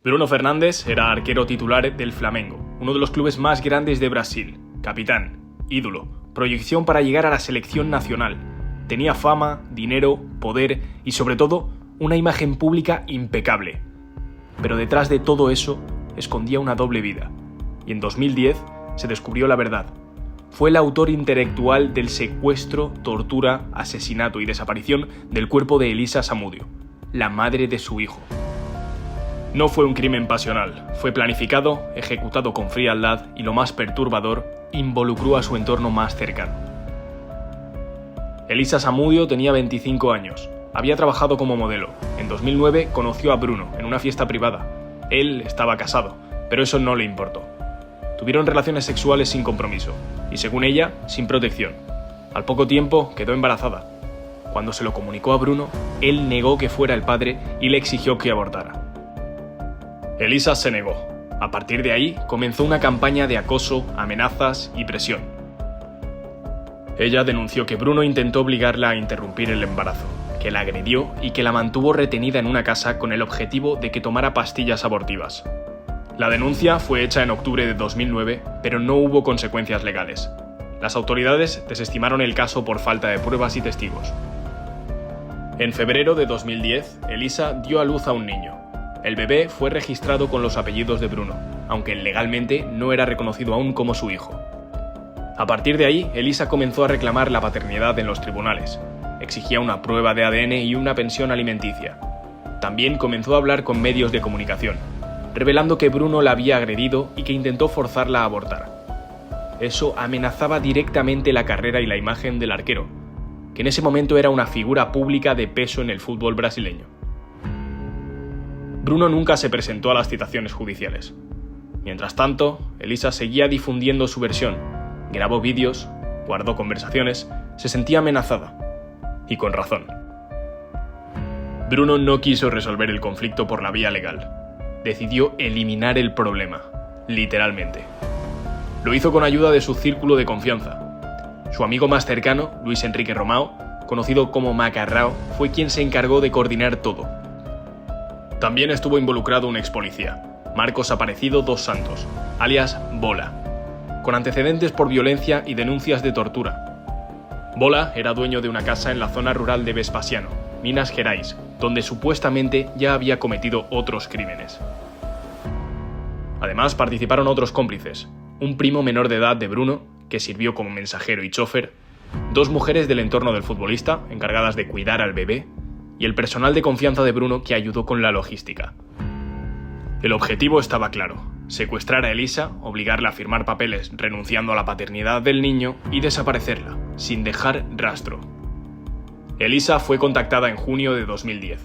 Bruno Fernandes era arquero titular del Flamengo, uno de los clubes más grandes de Brasil. Capitán, ídolo, proyección para llegar a la selección nacional. Tenía fama, dinero, poder y sobre todo una imagen pública impecable. Pero detrás de todo eso escondía una doble vida. Y en 2010 se descubrió la verdad. Fue el autor intelectual del secuestro, tortura, asesinato y desaparición del cuerpo de Elisa Samudio, la madre de su hijo. No fue un crimen pasional, fue planificado, ejecutado con frialdad y, lo más perturbador, involucró a su entorno más cercano. Elisa Samudio tenía 25 años, había trabajado como modelo. En 2009 conoció a Bruno en una fiesta privada. Él estaba casado, pero eso no le importó. Tuvieron relaciones sexuales sin compromiso y, según ella, sin protección. Al poco tiempo quedó embarazada. Cuando se lo comunicó a Bruno, él negó que fuera el padre y le exigió que abortara. Elisa se negó. A partir de ahí comenzó una campaña de acoso, amenazas y presión. Ella denunció que Bruno intentó obligarla a interrumpir el embarazo, que la agredió y que la mantuvo retenida en una casa con el objetivo de que tomara pastillas abortivas. La denuncia fue hecha en octubre de 2009, pero no hubo consecuencias legales. Las autoridades desestimaron el caso por falta de pruebas y testigos. En febrero de 2010, Elisa dio a luz a un niño. El bebé fue registrado con los apellidos de Bruno, aunque legalmente no era reconocido aún como su hijo. A partir de ahí, Elisa comenzó a reclamar la paternidad en los tribunales. Exigía una prueba de ADN y una pensión alimenticia. También comenzó a hablar con medios de comunicación, revelando que Bruno la había agredido y que intentó forzarla a abortar. Eso amenazaba directamente la carrera y la imagen del arquero, que en ese momento era una figura pública de peso en el fútbol brasileño. Bruno nunca se presentó a las citaciones judiciales. Mientras tanto, Elisa seguía difundiendo su versión, grabó vídeos, guardó conversaciones, se sentía amenazada. Y con razón. Bruno no quiso resolver el conflicto por la vía legal. Decidió eliminar el problema, literalmente. Lo hizo con ayuda de su círculo de confianza. Su amigo más cercano, Luis Enrique Romao, conocido como Macarrao, fue quien se encargó de coordinar todo. También estuvo involucrado un ex policía, Marcos Aparecido dos Santos, alias Bola, con antecedentes por violencia y denuncias de tortura. Bola era dueño de una casa en la zona rural de Vespasiano, Minas Gerais, donde supuestamente ya había cometido otros crímenes. Además participaron otros cómplices, un primo menor de edad de Bruno, que sirvió como mensajero y chofer, dos mujeres del entorno del futbolista, encargadas de cuidar al bebé, y el personal de confianza de Bruno que ayudó con la logística. El objetivo estaba claro: secuestrar a Elisa, obligarla a firmar papeles renunciando a la paternidad del niño y desaparecerla, sin dejar rastro. Elisa fue contactada en junio de 2010.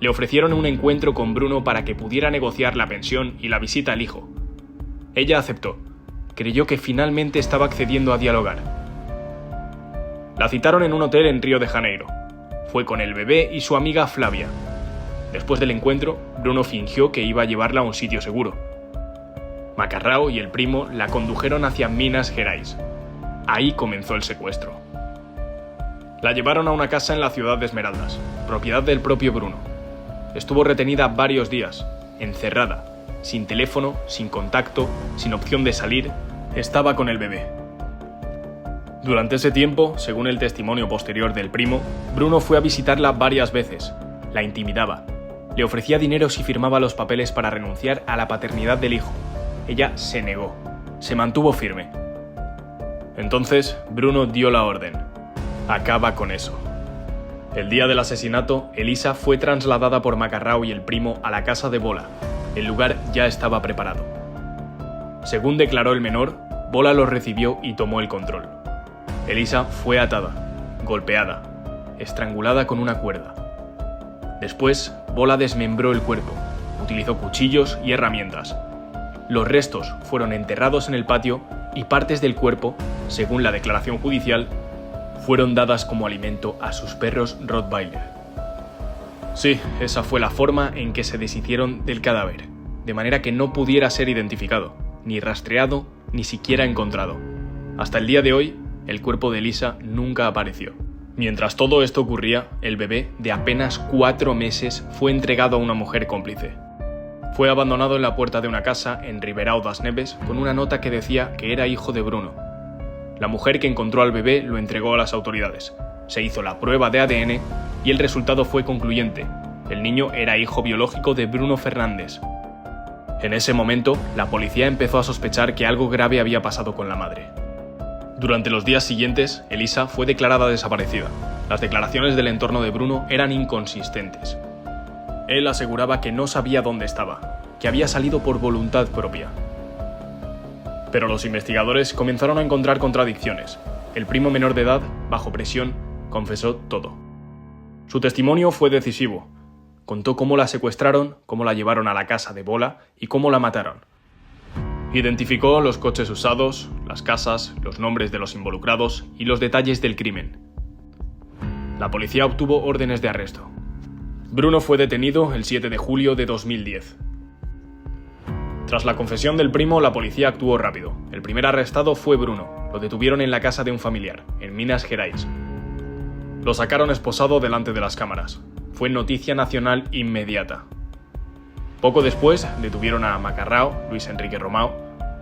Le ofrecieron un encuentro con Bruno para que pudiera negociar la pensión y la visita al hijo. Ella aceptó. Creyó que finalmente estaba accediendo a dialogar. La citaron en un hotel en Río de Janeiro. Fue con el bebé y su amiga Flavia. Después del encuentro, Bruno fingió que iba a llevarla a un sitio seguro. Macarrao y el primo la condujeron hacia Minas Gerais. Ahí comenzó el secuestro. La llevaron a una casa en la ciudad de Esmeraldas, propiedad del propio Bruno. Estuvo retenida varios días, encerrada, sin teléfono, sin contacto, sin opción de salir. Estaba con el bebé. Durante ese tiempo, según el testimonio posterior del primo, Bruno fue a visitarla varias veces, la intimidaba, le ofrecía dinero si firmaba los papeles para renunciar a la paternidad del hijo. Ella se negó, se mantuvo firme. Entonces, Bruno dio la orden: acaba con eso. El día del asesinato, Elisa fue trasladada por Macarrao y el primo a la casa de Bola. El lugar ya estaba preparado. Según declaró el menor, Bola los recibió y tomó el control. Elisa fue atada, golpeada, estrangulada con una cuerda. Después, Bola desmembró el cuerpo, utilizó cuchillos y herramientas. Los restos fueron enterrados en el patio y partes del cuerpo, según la declaración judicial, fueron dadas como alimento a sus perros Rottweiler. Sí, esa fue la forma en que se deshicieron del cadáver, de manera que no pudiera ser identificado, ni rastreado, ni siquiera encontrado. Hasta el día de hoy, el cuerpo de Elisa nunca apareció. Mientras todo esto ocurría, el bebé, de apenas 4 meses, fue entregado a una mujer cómplice. Fue abandonado en la puerta de una casa en Ribeirão das Neves con una nota que decía que era hijo de Bruno. La mujer que encontró al bebé lo entregó a las autoridades. Se hizo la prueba de ADN y el resultado fue concluyente. El niño era hijo biológico de Bruno Fernandes. En ese momento, la policía empezó a sospechar que algo grave había pasado con la madre. Durante los días siguientes, Elisa fue declarada desaparecida. Las declaraciones del entorno de Bruno eran inconsistentes. Él aseguraba que no sabía dónde estaba, que había salido por voluntad propia. Pero los investigadores comenzaron a encontrar contradicciones. El primo menor de edad, bajo presión, confesó todo. Su testimonio fue decisivo. Contó cómo la secuestraron, cómo la llevaron a la casa de Bola y cómo la mataron. Identificó los coches usados, las casas, los nombres de los involucrados y los detalles del crimen. La policía obtuvo órdenes de arresto. Bruno fue detenido el 7 de julio de 2010. Tras la confesión del primo, la policía actuó rápido. El primer arrestado fue Bruno. Lo detuvieron en la casa de un familiar, en Minas Gerais. Lo sacaron esposado delante de las cámaras. Fue noticia nacional inmediata. Poco después, detuvieron a Macarrao, Luis Enrique Romao,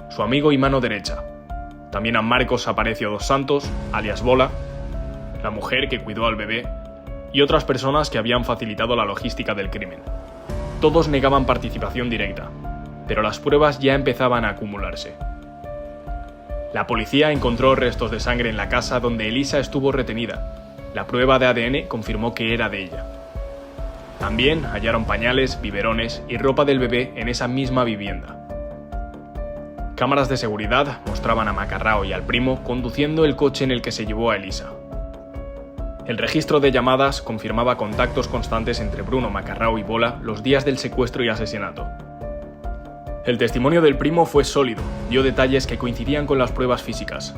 su amigo y mano derecha. También a Marcos Aparecio dos Santos, alias Bola, la mujer que cuidó al bebé, y otras personas que habían facilitado la logística del crimen. Todos negaban participación directa, pero las pruebas ya empezaban a acumularse. La policía encontró restos de sangre en la casa donde Elisa estuvo retenida. La prueba de ADN confirmó que era de ella. También hallaron pañales, biberones y ropa del bebé en esa misma vivienda. Cámaras de seguridad mostraban a Macarrao y al primo conduciendo el coche en el que se llevó a Elisa. El registro de llamadas confirmaba contactos constantes entre Bruno, Macarrao y Bola los días del secuestro y asesinato. El testimonio del primo fue sólido, dio detalles que coincidían con las pruebas físicas.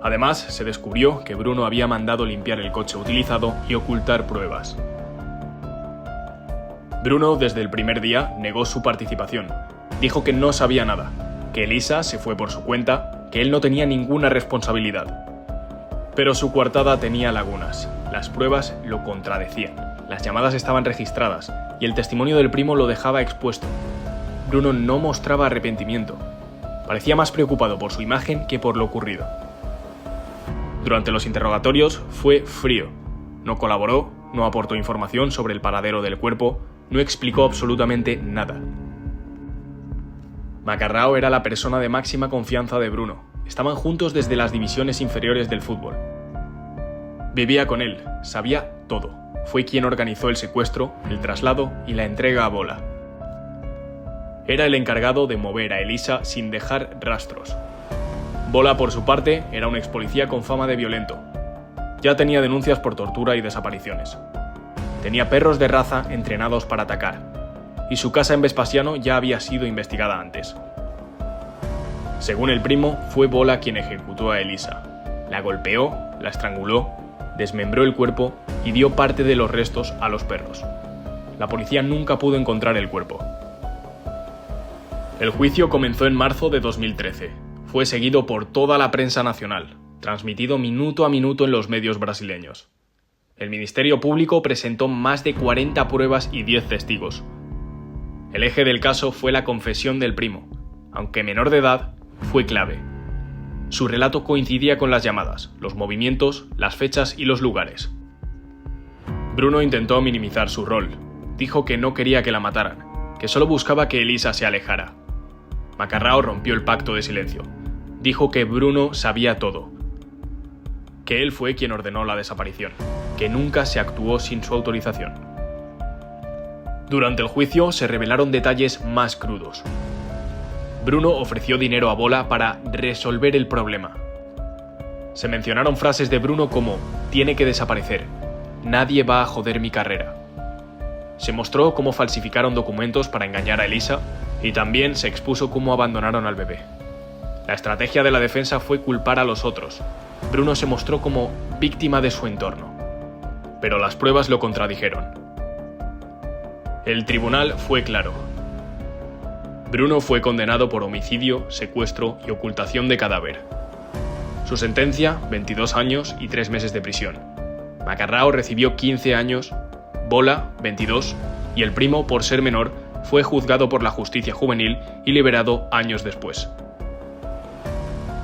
Además, se descubrió que Bruno había mandado limpiar el coche utilizado y ocultar pruebas. Bruno, desde el primer día, negó su participación. Dijo que no sabía nada, que Elisa se fue por su cuenta, que él no tenía ninguna responsabilidad. Pero su coartada tenía lagunas. Las pruebas lo contradecían. Las llamadas estaban registradas y el testimonio del primo lo dejaba expuesto. Bruno no mostraba arrepentimiento. Parecía más preocupado por su imagen que por lo ocurrido. Durante los interrogatorios fue frío. No colaboró, no aportó información sobre el paradero del cuerpo, no explicó absolutamente nada. Macarrao era la persona de máxima confianza de Bruno. Estaban juntos desde las divisiones inferiores del fútbol. Vivía con él, sabía todo. Fue quien organizó el secuestro, el traslado y la entrega a Bola. Era el encargado de mover a Elisa sin dejar rastros. Bola, por su parte, era un expolicía con fama de violento. Ya tenía denuncias por tortura y desapariciones. Tenía perros de raza entrenados para atacar, y su casa en Vespasiano ya había sido investigada antes. Según el primo, fue Bola quien ejecutó a Elisa. La golpeó, la estranguló, desmembró el cuerpo y dio parte de los restos a los perros. La policía nunca pudo encontrar el cuerpo. El juicio comenzó en marzo de 2013. Fue seguido por toda la prensa nacional, transmitido minuto a minuto en los medios brasileños. El Ministerio Público presentó más de 40 pruebas y 10 testigos. El eje del caso fue la confesión del primo. Aunque menor de edad, fue clave. Su relato coincidía con las llamadas, los movimientos, las fechas y los lugares. Bruno intentó minimizar su rol. Dijo que no quería que la mataran, que solo buscaba que Elisa se alejara. Macarrao rompió el pacto de silencio. Dijo que Bruno sabía todo, que él fue quien ordenó la desaparición, que nunca se actuó sin su autorización. Durante el juicio se revelaron detalles más crudos. Bruno ofreció dinero a Bola para resolver el problema. Se mencionaron frases de Bruno como «tiene que desaparecer», «nadie va a joder mi carrera». Se mostró cómo falsificaron documentos para engañar a Elisa y también se expuso cómo abandonaron al bebé. La estrategia de la defensa fue culpar a los otros. Bruno se mostró como víctima de su entorno. Pero las pruebas lo contradijeron. El tribunal fue claro. Bruno fue condenado por homicidio, secuestro y ocultación de cadáver. Su sentencia, 22 años y 3 meses de prisión. Macarrao recibió 15 años, Bola, 22, y el primo, por ser menor, fue juzgado por la justicia juvenil y liberado años después.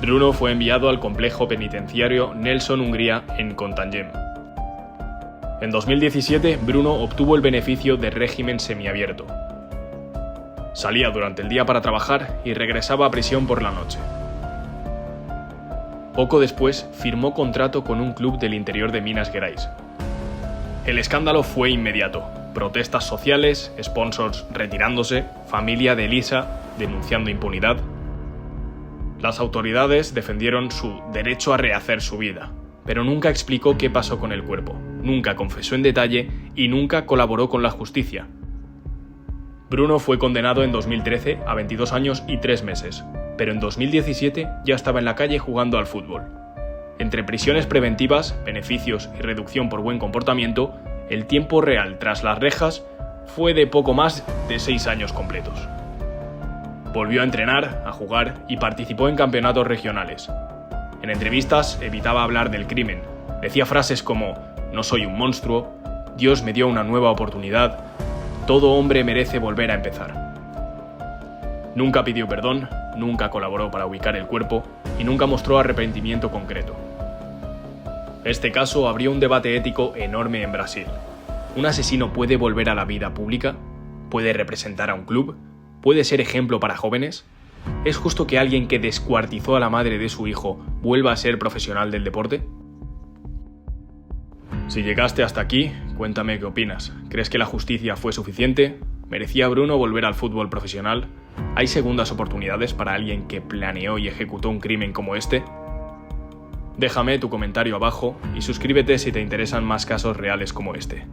Bruno fue enviado al complejo penitenciario Nelson Hungría en Contagem. En 2017, Bruno obtuvo el beneficio de régimen semiabierto. Salía durante el día para trabajar y regresaba a prisión por la noche. Poco después, firmó contrato con un club del interior de Minas Gerais. El escándalo fue inmediato. Protestas sociales, sponsors retirándose, familia de Elisa denunciando impunidad. Las autoridades defendieron su derecho a rehacer su vida, pero nunca explicó qué pasó con el cuerpo, nunca confesó en detalle y nunca colaboró con la justicia. Bruno fue condenado en 2013 a 22 años y 3 meses, pero en 2017 ya estaba en la calle jugando al fútbol. Entre prisiones preventivas, beneficios y reducción por buen comportamiento, el tiempo real tras las rejas fue de poco más de 6 años completos. Volvió a entrenar, a jugar y participó en campeonatos regionales. En entrevistas evitaba hablar del crimen. Decía frases como «No soy un monstruo», «Dios me dio una nueva oportunidad», «Todo hombre merece volver a empezar». Nunca pidió perdón, nunca colaboró para ubicar el cuerpo y nunca mostró arrepentimiento concreto. Este caso abrió un debate ético enorme en Brasil. ¿Un asesino puede volver a la vida pública? ¿Puede representar a un club? ¿Puede ser ejemplo para jóvenes? ¿Es justo que alguien que descuartizó a la madre de su hijo vuelva a ser profesional del deporte? Si llegaste hasta aquí, cuéntame qué opinas. ¿Crees que la justicia fue suficiente? ¿Merecía Bruno volver al fútbol profesional? ¿Hay segundas oportunidades para alguien que planeó y ejecutó un crimen como este? Déjame tu comentario abajo y suscríbete si te interesan más casos reales como este.